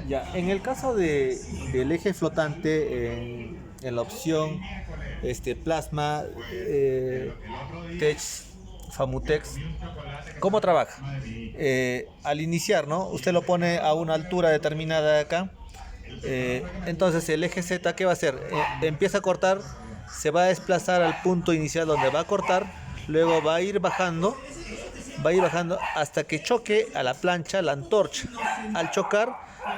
Ya, en el caso del eje flotante, en la opción Plasma Tech Famutex, ¿cómo trabaja? Al iniciar, ¿no? Usted lo pone a una altura determinada de acá. Entonces el eje Z, ¿qué va a hacer? Empieza a cortar, se va a desplazar al punto inicial donde va a cortar, luego va a ir bajando hasta que choque a la plancha, la antorcha. Al chocar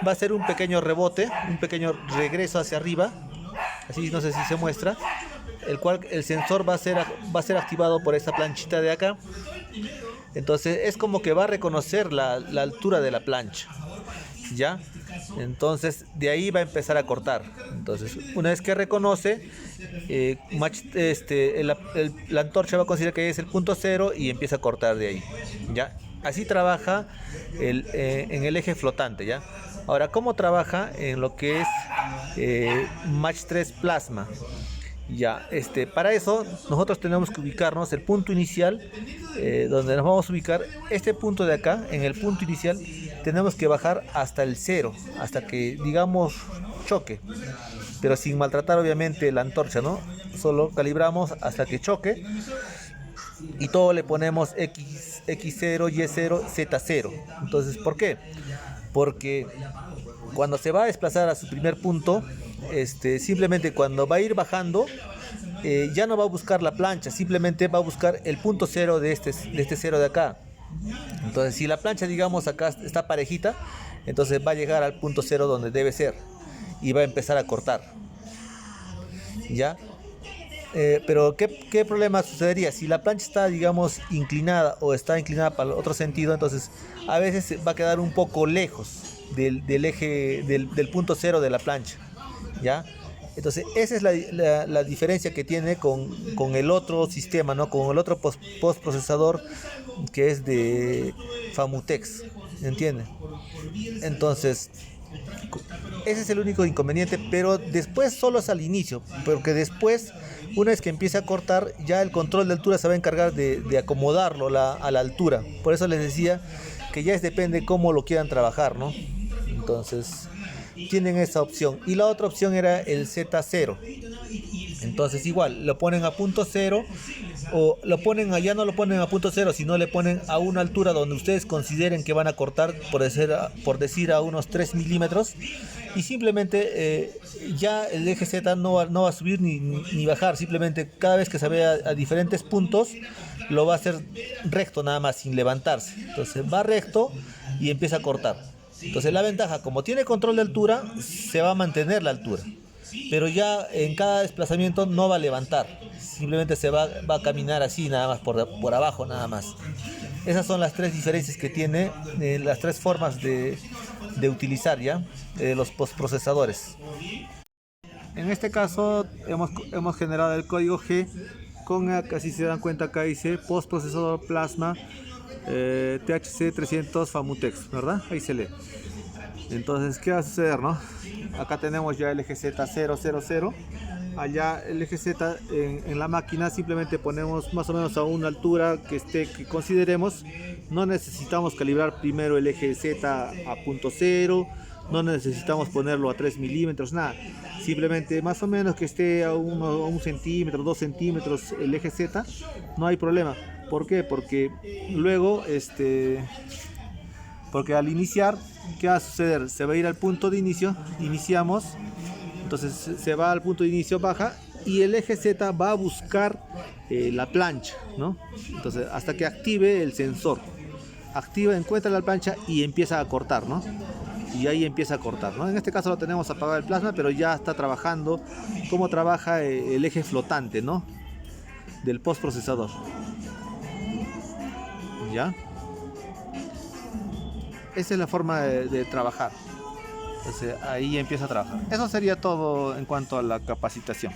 va a ser un pequeño rebote, un pequeño regreso hacia arriba, así no sé si se muestra, el cual el sensor va a ser activado por esta planchita de acá. Entonces es como que va a reconocer la altura de la plancha, ¿ya? Entonces de ahí va a empezar a cortar. Entonces una vez que reconoce, la antorcha va a considerar que es el punto cero y empieza a cortar de ahí, ¿ya? Así trabaja en el eje flotante, ¿ya? Ahora, ¿cómo trabaja en lo que es Match 3 Plasma? Ya, para eso nosotros tenemos que ubicarnos el punto inicial, donde nos vamos a ubicar. Este punto de acá, en el punto inicial, tenemos que bajar hasta el cero, hasta que digamos choque, pero sin maltratar obviamente la antorcha, ¿no? Solo calibramos hasta que choque y todo le ponemos X0, Y0, Z0. Entonces, ¿por qué? Porque cuando se va a desplazar a su primer punto, simplemente cuando va a ir bajando, ya no va a buscar la plancha, simplemente va a buscar el punto cero de este cero de acá. Entonces, si la plancha, digamos, acá está parejita, entonces va a llegar al punto cero donde debe ser y va a empezar a cortar, ¿ya? Pero ¿qué problema sucedería? Si la plancha está, digamos, inclinada o está inclinada para el otro sentido, entonces a veces va a quedar un poco lejos del eje, del punto cero de la plancha, ¿ya? Entonces esa es la diferencia que tiene con el otro sistema, ¿no? Con el otro postprocesador que es de Famutex, ¿entiende? Entonces ese es el único inconveniente, pero después solo es al inicio, porque después, una vez que empiece a cortar, ya el control de altura se va a encargar de acomodarlo a la altura. Por eso les decía que ya depende cómo lo quieran trabajar, ¿no? Entonces, tienen esa opción. Y la otra opción era el Z0. Entonces igual, lo ponen a punto cero o lo ponen allá, no lo ponen a punto cero, sino le ponen a una altura donde ustedes consideren que van a cortar, por decir a unos 3 milímetros, y simplemente ya el eje Z no va a subir ni bajar, simplemente cada vez que se vea a diferentes puntos lo va a hacer recto nada más, sin levantarse. Entonces va recto y empieza a cortar. Entonces la ventaja, como tiene control de altura, se va a mantener la altura, pero ya en cada desplazamiento no va a levantar, simplemente va a caminar así nada más por abajo nada más. Esas son las tres diferencias que tiene, las tres formas de utilizar ya los postprocesadores. En este caso hemos generado el código G con, así se dan cuenta, acá dice postprocesador Plasma THC 300 Famutex, ¿verdad? Ahí se lee. Entonces, ¿qué va a suceder, no? Acá tenemos ya el eje Z000. Allá el eje Z en la máquina simplemente ponemos más o menos a una altura que consideremos. No necesitamos calibrar primero el eje Z a punto cero, no necesitamos ponerlo a 3 milímetros, nada. Simplemente más o menos que esté a 1 centímetro, 2 centímetros el eje Z, no hay problema. ¿Por qué? Porque luego, porque al iniciar, ¿qué va a suceder? Se va a ir al punto de inicio, iniciamos, entonces se va al punto de inicio, baja, y el eje Z va a buscar la plancha, ¿no? Entonces, hasta que active el sensor, encuentra la plancha y empieza a cortar, ¿no? Y ahí empieza a cortar, ¿no? En este caso lo tenemos apagado el plasma, pero ya está trabajando cómo trabaja el eje flotante, ¿no? Del postprocesador. ¿Ya? Esa es la forma de trabajar. Entonces ahí empieza a trabajar. Eso sería todo en cuanto a la capacitación.